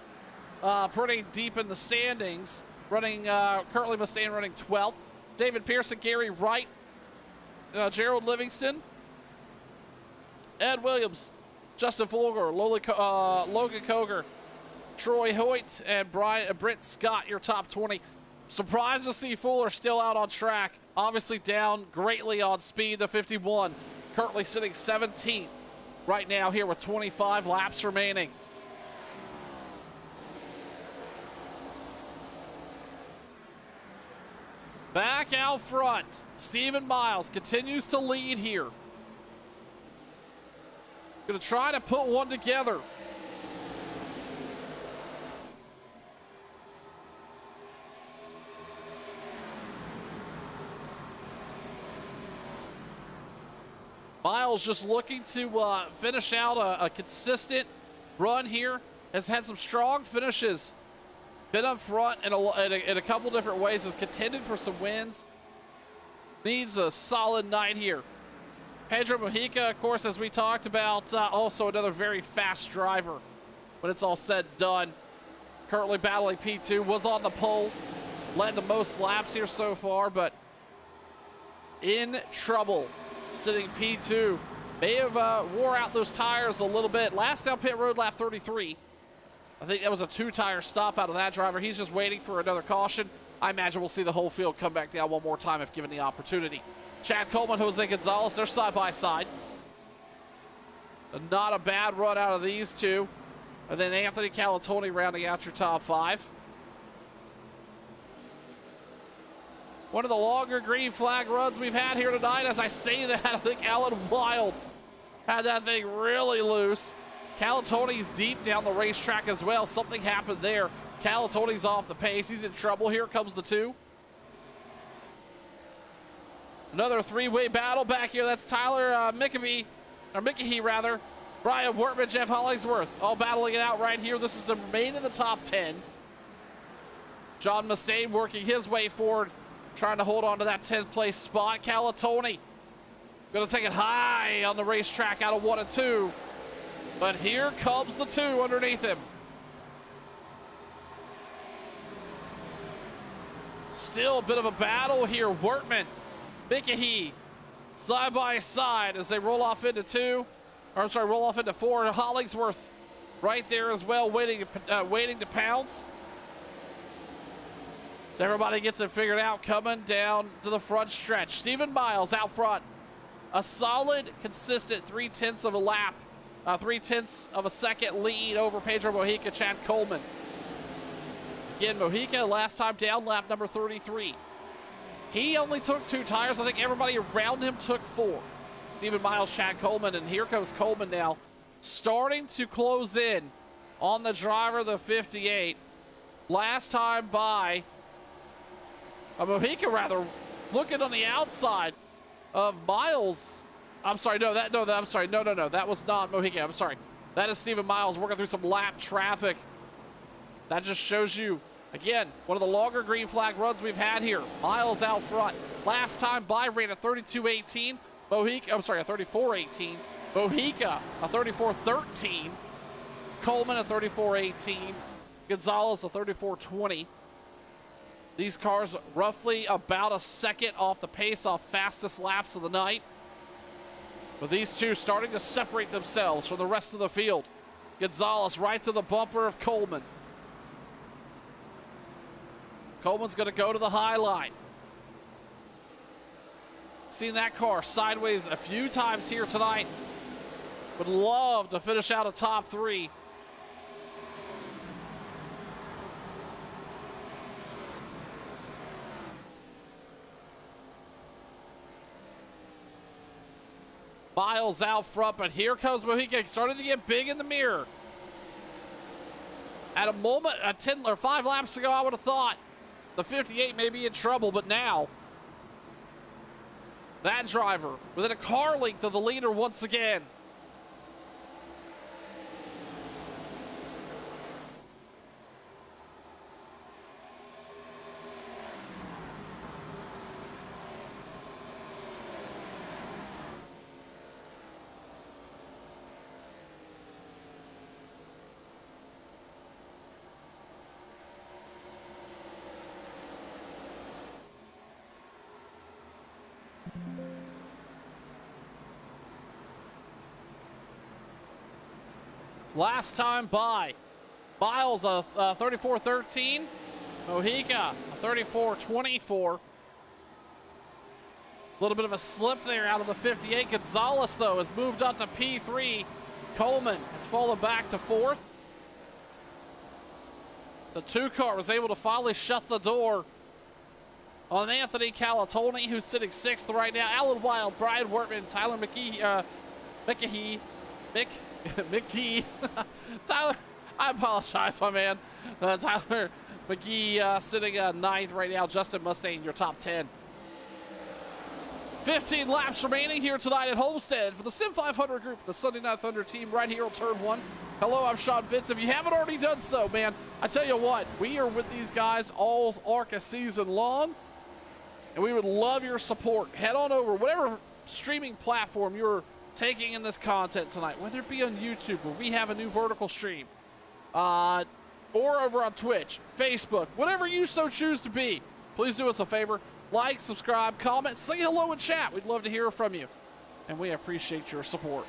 pretty deep in the standings. Running, currently Mustaine running 12th. David Pearson, Gary Wright, Gerald Livingston, Ed Williams, Justin Folger, Logan Koger, Troy Hoyt, and Brent Scott, your top 20. Surprised to see Fuller still out on track. Obviously down greatly on speed, the 51. Currently sitting 17th right now here with 25 laps remaining. Back out front, Stephen Miles continues to lead here. Gonna try to put one together. Miles just looking to finish out a consistent run here. Has had some strong finishes. Been up front in a couple different ways. Has contended for some wins. Needs a solid night here. Pedro Mojica, of course, as we talked about, also another very fast driver when it's all said and done. Currently battling P2, was on the pole. Led the most laps here so far, but in trouble. Sitting P2. May have wore out those tires a little bit. Last down pit road, lap 33. I think that was a 2-tire stop out of that driver. He's just waiting for another caution. I imagine we'll see the whole field come back down one more time if given the opportunity. Chad Coleman, Jose Gonzalez, they're side by side. Not a bad run out of these two. And then Anthony Calatoni rounding out your top 5. One of the longer green flag runs we've had here tonight. As I say that, I think Alan Wild had that thing really loose. Calatoni's deep down the racetrack as well. Something happened there. Calatoni's off the pace. He's in trouble. Here comes the 2. Another 3-way battle back here. That's Tyler McAhee rather. Brian Wortman, Jeff Hollingsworth, all battling it out right here. This is to remain in the top 10. John Mustaine working his way forward, trying to hold on to that 10th place spot. Calatoni gonna take it high on the racetrack out of 1 and 2. But here comes the 2 underneath him. Still a bit of a battle here. Wortman, McAhee, side by side as they roll off into 2. Or I'm sorry, roll off into 4. Hollingsworth right there as well, waiting to pounce. So everybody gets it figured out, coming down to the front stretch. Stephen Miles out front. A solid, consistent 3/10 of a lap. 3/10 of a second lead over Pedro Mojica, Chad Coleman. Again, Mojica last time down, lap number 33. He only took 2 tires. I think everybody around him took 4. Stephen Miles, Chad Coleman, and here comes Coleman now, starting to close in on the driver, the 58. Last time by, Mojica rather, looking on the outside of Miles. I'm sorry, no, that was not Mojica. I'm sorry. That is Stephen Miles working through some lap traffic. That just shows you, again, one of the longer green flag runs we've had here. Miles out front. Last time by ran a 32.18. Mojica, I'm sorry, a 34.18. Mojica, a 34.13. Coleman, a 34.18. Gonzalez, a 34.20. These cars roughly about a second off the pace off fastest laps of the night. But these two starting to separate themselves from the rest of the field. Gonzalez right to the bumper of Coleman. Coleman's going to go to the high line. Seen that car sideways a few times here tonight. Would love to finish out a top 3. Miles out front, but here comes Mojica, starting to get big in the mirror. At a moment, 10 or 5 laps ago, I would have thought the 58 may be in trouble, but now that driver within a car length of the leader once again. Last time by, Miles a 34.13, Mojica a 34.24. A little bit of a slip there out of the 58. Gonzalez, though, has moved up to P3. Coleman has fallen back to 4th. The 2 car was able to finally shut the door on Anthony Calatoni, who's sitting 6th right now. Alan Wild, Brian Wortman, Tyler McGee, McGee. Tyler, I apologize, my man. Tyler McGee sitting 9th right now. Justin Mustaine, your top 10. 15 laps remaining here tonight at Homestead for the Sim 500 group, the Sunday Night Thunder team right here on turn 1. Hello, I'm Sean Fitz. If you haven't already done so, man, I tell you what, we are with these guys all ARCA season long, and we would love your support. Head on over, whatever streaming platform you're taking in this content tonight, whether it be on YouTube where we have a new vertical stream, or over on Twitch, Facebook, whatever you so choose to be, please do us a favor. Like, subscribe, comment, say hello in chat. We'd love to hear from you, and we appreciate your support.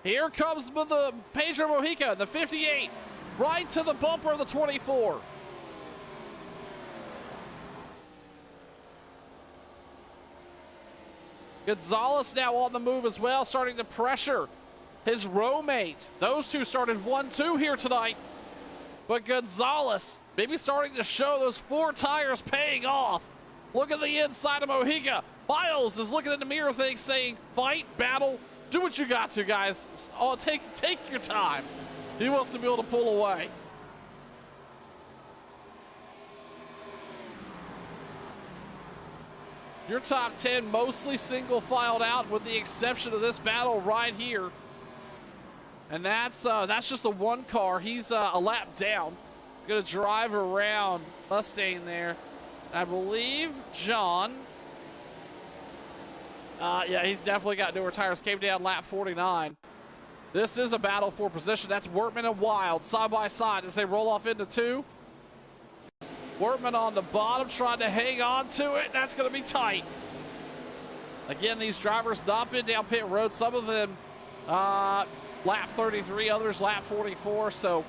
Here comes the Pedro Mojica, the 58, right to the bumper of the 24. Gonzalez now on the move as well, starting to pressure his roommate. Those two started 1-2 here tonight, but Gonzalez maybe starting to show those 4 tires paying off. Look at the inside of Mojica. Miles is looking in the mirror thing saying, fight, battle, do what you got to, guys. Oh, take your time. He wants to be able to pull away. Your top 10 mostly single filed out with the exception of this battle right here. And that's just the one car. He's a lap down. He's gonna drive around Mustang there. I believe John. Yeah, he's definitely got newer tires. Came down lap 49. This is a battle for position. That's Wortman and Wild side by side as they roll off into 2. Wortman on the bottom trying to hang on to it. That's going to be tight. Again, these drivers not been down pit road. Some of them lap 33, others lap 44, so,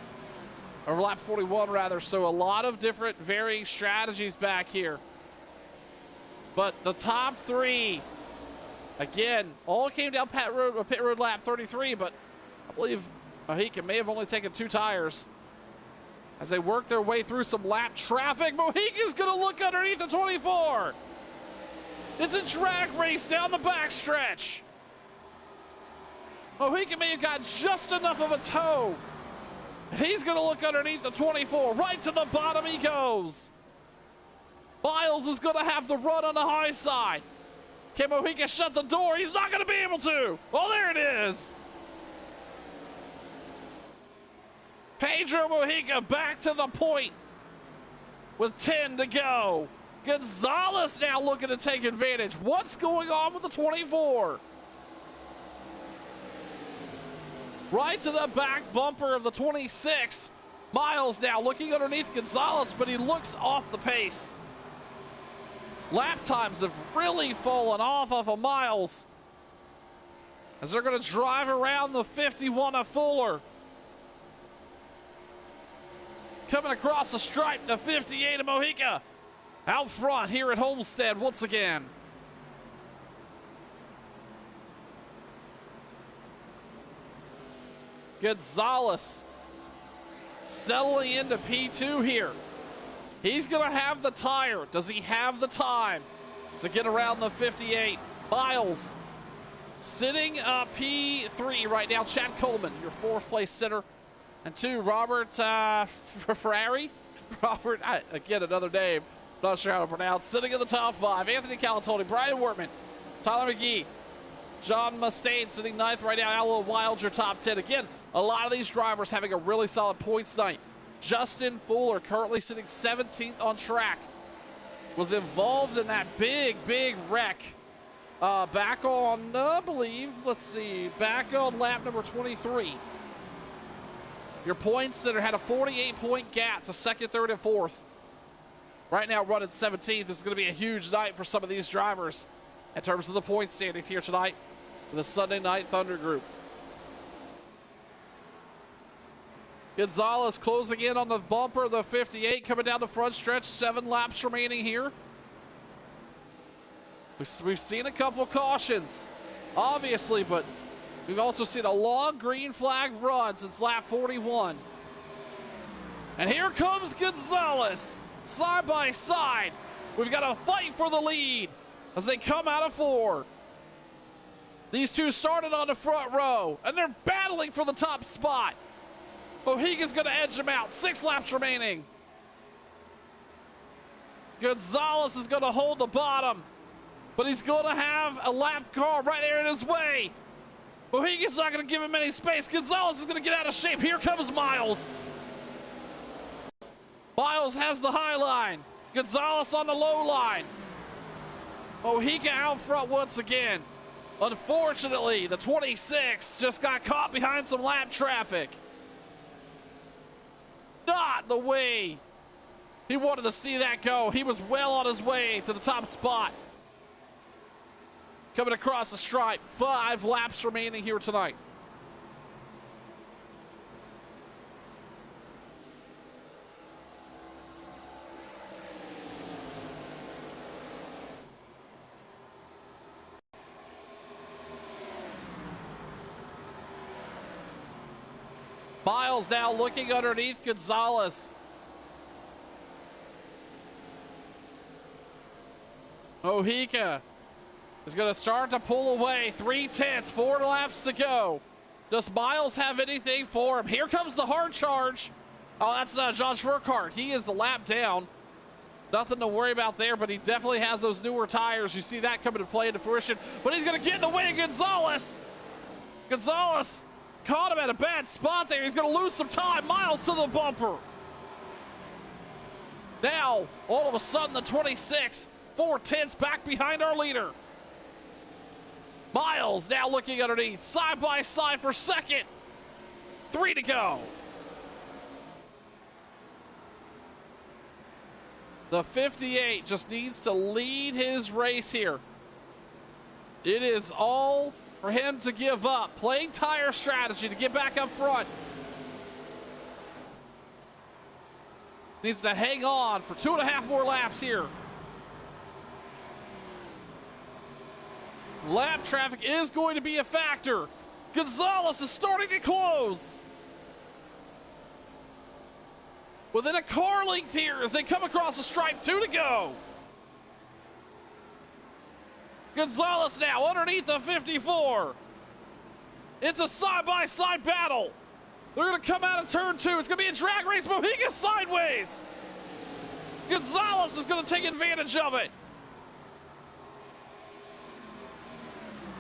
or lap 41 rather. So a lot of different varying strategies back here. But the top 3, again, all came down pit road lap 33, but I believe Mojica may have only taken 2 tires. As they work their way through some lap traffic, Mojica's gonna look underneath the 24. It's a drag race down the backstretch. Mojica may have got just enough of a toe. He's gonna look underneath the 24. Right to the bottom he goes. Miles is gonna have the run on the high side. Can Mojica shut the door? He's not gonna be able to. Oh, there it is. Pedro Mojica back to the point with 10 to go. Gonzalez now looking to take advantage. What's going on with the 24? Right to the back bumper of the 26. Miles now looking underneath Gonzalez, but he looks off the pace. Lap times have really fallen off of Miles as they're going to drive around the 51 of Fuller. Coming across the stripe, the 58 of Mojica. Out front here at Homestead once again. Gonzalez settling into P2 here. He's going to have the tire. Does he have the time to get around the 58? Miles sitting P3 right now. Chad Coleman, your 4th place sitter. And 2, Robert Ferrari. Robert, again, another name. Not sure how to pronounce. Sitting in the top 5. Anthony Calatoni, Brian Wortman, Tyler McGee, John Mustaine sitting 9th right now. Alan Wild, your top 10. Again, a lot of these drivers having a really solid points night. Justin Fuller currently sitting 17th on track. Was involved in that big wreck back on, I believe, let's see, back on lap number 23. Your points that had a 48-point gap to 2nd, 3rd, and 4th. Right now running 17th. This is going to be a huge night for some of these drivers in terms of the point standings here tonight for the Sunday Night Thunder group. Gonzalez closing in on the bumper of the 58, coming down the front stretch. 7 laps remaining here. We've seen a couple cautions, obviously, but we've also seen a long green flag run since lap 41. And here comes Gonzalez. side by side. We've got to fight for the lead as they come out of 4. These two started on the front row, and they're battling for the top spot. Mohegan's going to edge them out. 6 laps remaining. Gonzalez is going to hold the bottom, but he's going to have a lap car right there in his way. Mohegan's not going to give him any space. Gonzalez is going to get out of shape. Here comes Miles. Miles has the high line. Gonzalez on the low line. Mohegan out front once again. Unfortunately, the 26 just got caught behind some lap traffic. Not the way he wanted to see that go. He was well on his way to the top spot. Coming across the stripe, 5 laps remaining here tonight. Miles now looking underneath Gonzalez. Mojica is going to start to pull away. 3/10, 4 laps to go. Does Miles have anything for him? Here comes the hard charge. Oh, that's John Schwerkart. He is a lap down. Nothing to worry about there, but he definitely has those newer tires. You see that coming to play into fruition. But he's going to get in the way of Gonzalez. Gonzalez caught him at a bad spot there. He's going to lose some time. Miles to the bumper. Now, all of a sudden, the 26, 4/10 back behind our leader. Miles now looking underneath, side by side for second. 3 to go. The 58 just needs to lead his race here. It is all for him to give up. Playing tire strategy to get back up front. Needs to hang on for 2.5 more laps here. Lap traffic is going to be a factor. Gonzalez is starting to close. Within a car length here as they come across the stripe. 2 to go. Gonzalez now underneath the 54. It's a side-by-side battle. They're going to come out of turn 2. It's going to be a drag race. Mojica sideways. Gonzalez is going to take advantage of it.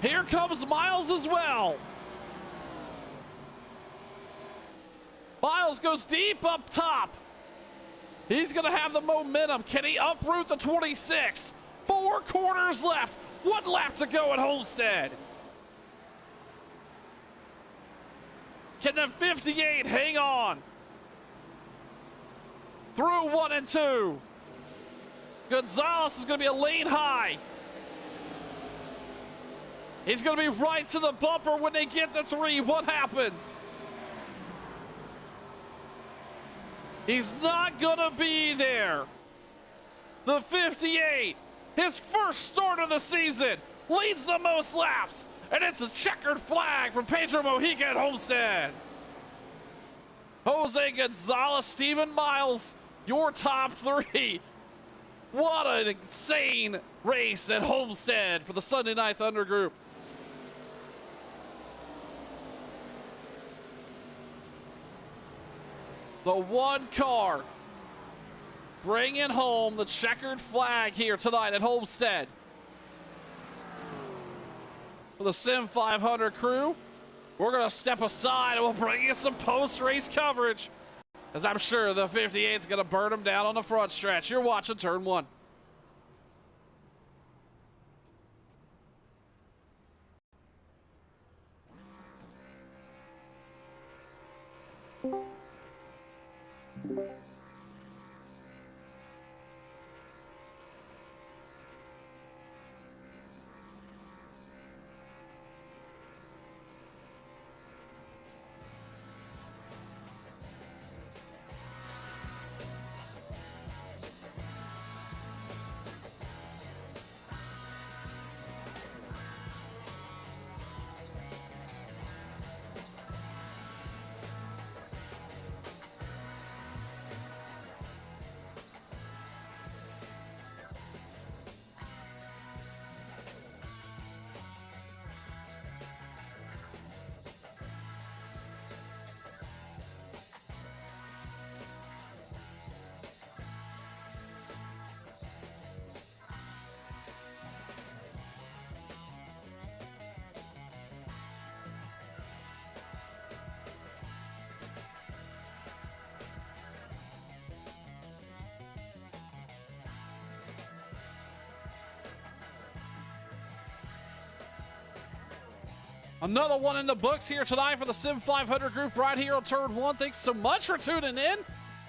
Here comes Miles as well. Miles goes deep up top. He's going to have the momentum. Can he uproot the 26? 4 corners left. 1 lap to go at Homestead. Can the 58 hang on? Through 1 and 2. Gonzalez is going to be a lane high. He's going to be right to the bumper when they get to 3. What happens? He's not going to be there. The 58, his first start of the season, leads the most laps. And it's a checkered flag from Pedro Mojica at Homestead. Jose Gonzalez, Steven Miles, your top 3. What an insane race at Homestead for the Sunday Night Thunder Group. The 1 car bringing home the checkered flag here tonight at Homestead. For the Sim 500 crew, we're going to step aside and we'll bring you some post-race coverage, as I'm sure the 58 is going to burn them down on the front stretch. You're watching Turn 1. Another one in the books here tonight for the Sim 500 group right here on Turn 1. Thanks so much for tuning in.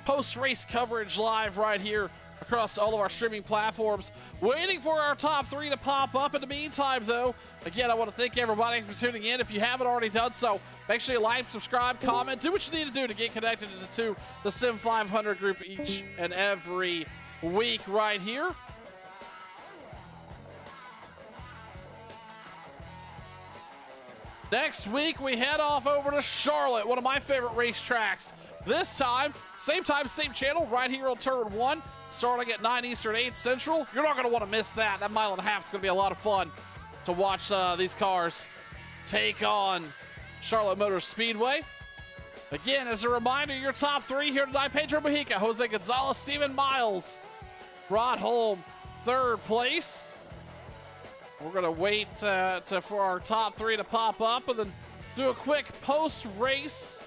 Post-race coverage live right here across all of our streaming platforms. Waiting for our top 3 to pop up. In the meantime, though, again, I want to thank everybody for tuning in. If you haven't already done so, make sure you like, subscribe, comment, do what you need to do to get connected to the Sim 500 group each and every week right here. Next week, we head off over to Charlotte, one of my favorite racetracks. This time, same channel, right here on Turn 1, starting at 9 Eastern, 8 Central. You're not going to want to miss that. That mile and a half is going to be a lot of fun to watch these cars take on Charlotte Motor Speedway. Again, as a reminder, your top 3 here tonight: Pedro Mujica, Jose Gonzalez, Steven Miles brought home 3rd place. We're going to wait for our top 3 to pop up and then do a quick post-race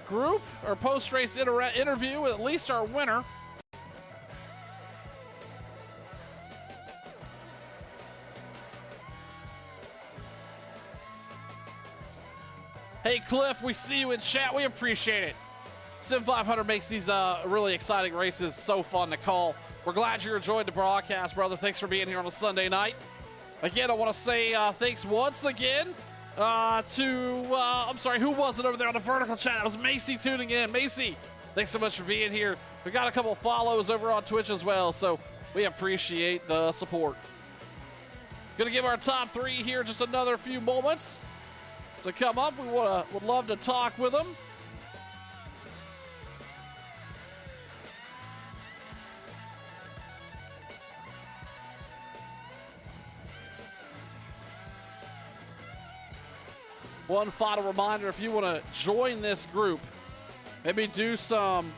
group or post-race interview with at least our winner. Hey, Cliff, we see you in chat. We appreciate it. Sim 500 makes these really exciting races so fun to call. We're glad you enjoyed the broadcast, brother. Thanks for being here on a Sunday night. Again, I want to say thanks once again I'm sorry, who was it over there on the vertical chat? That was Macy tuning in. Macy, thanks so much for being here. We got a couple of follows over on Twitch as well, so we appreciate the support. Gonna give our top 3 here just another few moments to come up. We would love to talk with them. One final reminder, if you want to join this group, maybe do some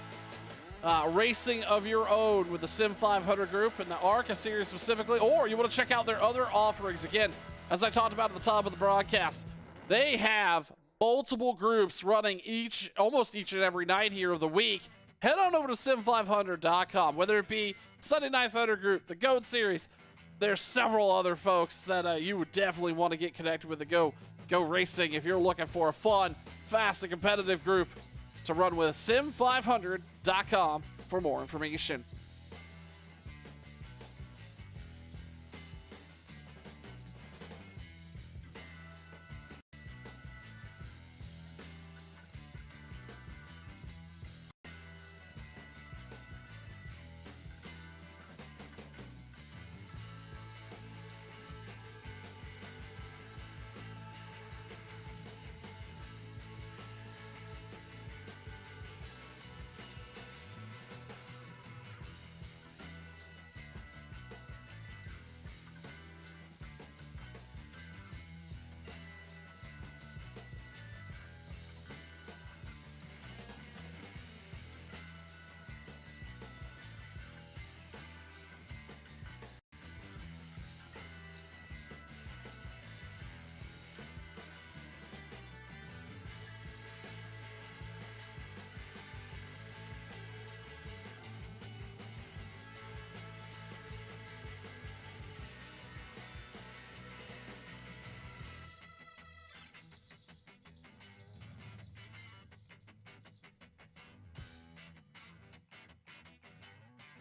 racing of your own with the Sim 500 group and the ARCA series specifically, or you want to check out their other offerings. Again, as I talked about at the top of the broadcast, they have multiple groups running almost each and every night here of the week. Head on over to sim500.com, whether it be Sunday Night Thunder group, the GOAT series. There's several other folks that you would definitely want to get connected with the Go Racing if you're looking for a fun, fast, and competitive group to run with. sim500.com for more information.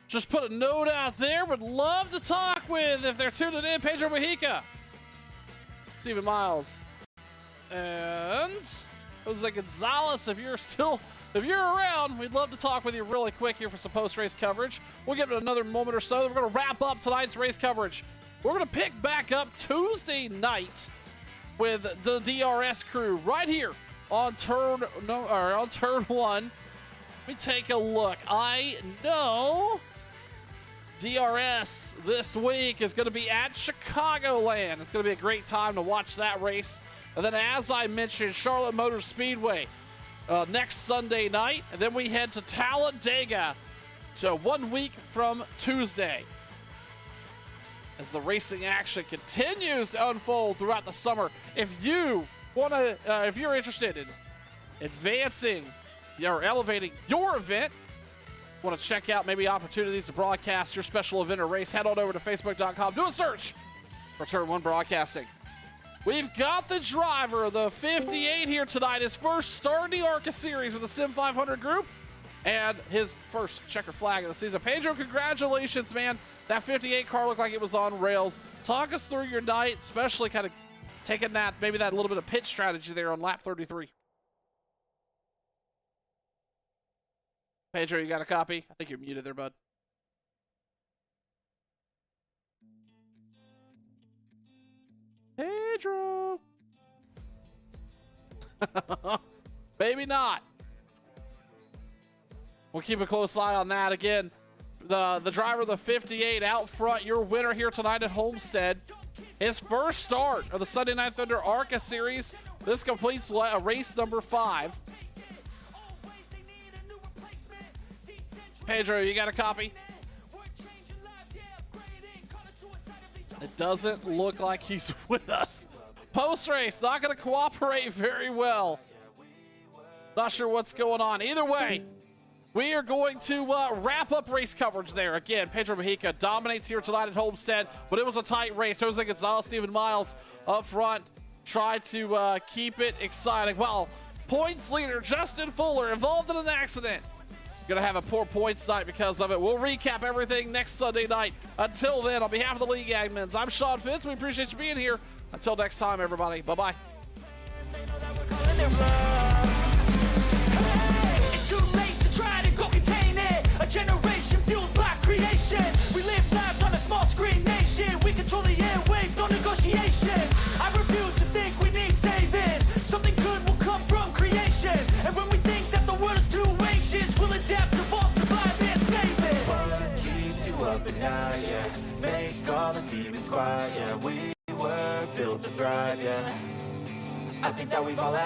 Just put a note out there. Would love to talk with, if they're tuning in, Pedro Mujica, Steven Miles, and Jose Gonzalez. If you're around, we'd love to talk with you really quick here for some post-race coverage. We'll give it another moment or so. Then we're going to wrap up tonight's race coverage. We're going to pick back up Tuesday night with the DRS crew right here on turn 1. Let me take a look. I know DRS this week is going to be at Chicagoland. It's going to be a great time to watch that race. And then, as I mentioned, Charlotte Motor Speedway next Sunday night. And then we head to Talladega. So 1 week from Tuesday, as the racing action continues to unfold throughout the summer. If you want to, if you're interested in advancing or elevating your event, want to check out maybe opportunities to broadcast your special event or race, head on over to facebook.com, do a search for Turn 1 Broadcasting. We've got the driver of the 58 here tonight, his first start in the ARCA series with the Sim 500 group, and his first checker flag of the season. Pedro, congratulations, man. That 58 car looked like it was on rails. Talk us through your night, especially kind of taking that, maybe that little bit of pit strategy there on lap 33. Pedro, you got a copy? I think you're muted there, bud. Pedro. Maybe not. We'll keep a close eye on that. Again, the driver of the 58 out front, your winner here tonight at Homestead. His first start of the Sunday Night Thunder ARCA series. This completes race number 5. Pedro, you got a copy? It doesn't look like he's with us. Post-race, not going to cooperate very well. Not sure what's going on. Either way, we are going to wrap up race coverage there. Again, Pedro Mejica dominates here tonight at Homestead, but it was a tight race. Jose Gonzalez, Stephen Miles up front tried to keep it exciting. Well, points leader Justin Fuller involved in an accident. Gonna have a poor points night because of it. We'll recap everything next Sunday night. Until then, on behalf of the league admins, I'm Sean Fitz. We appreciate you being here. Until next time, everybody. Bye-bye. It's too late to try to go contain it. A generation fueled by creation. We live lives on a small screen nation. We control the airwaves, no negotiation. I refuse to think we need saving. Something good will come from creation. And when we think that the world is too anxious, we'll adapt, evolve, survive, and save it. What keeps you up at night, yeah? Make all the demons quiet, yeah. We were built to thrive, yeah. I think that we've all had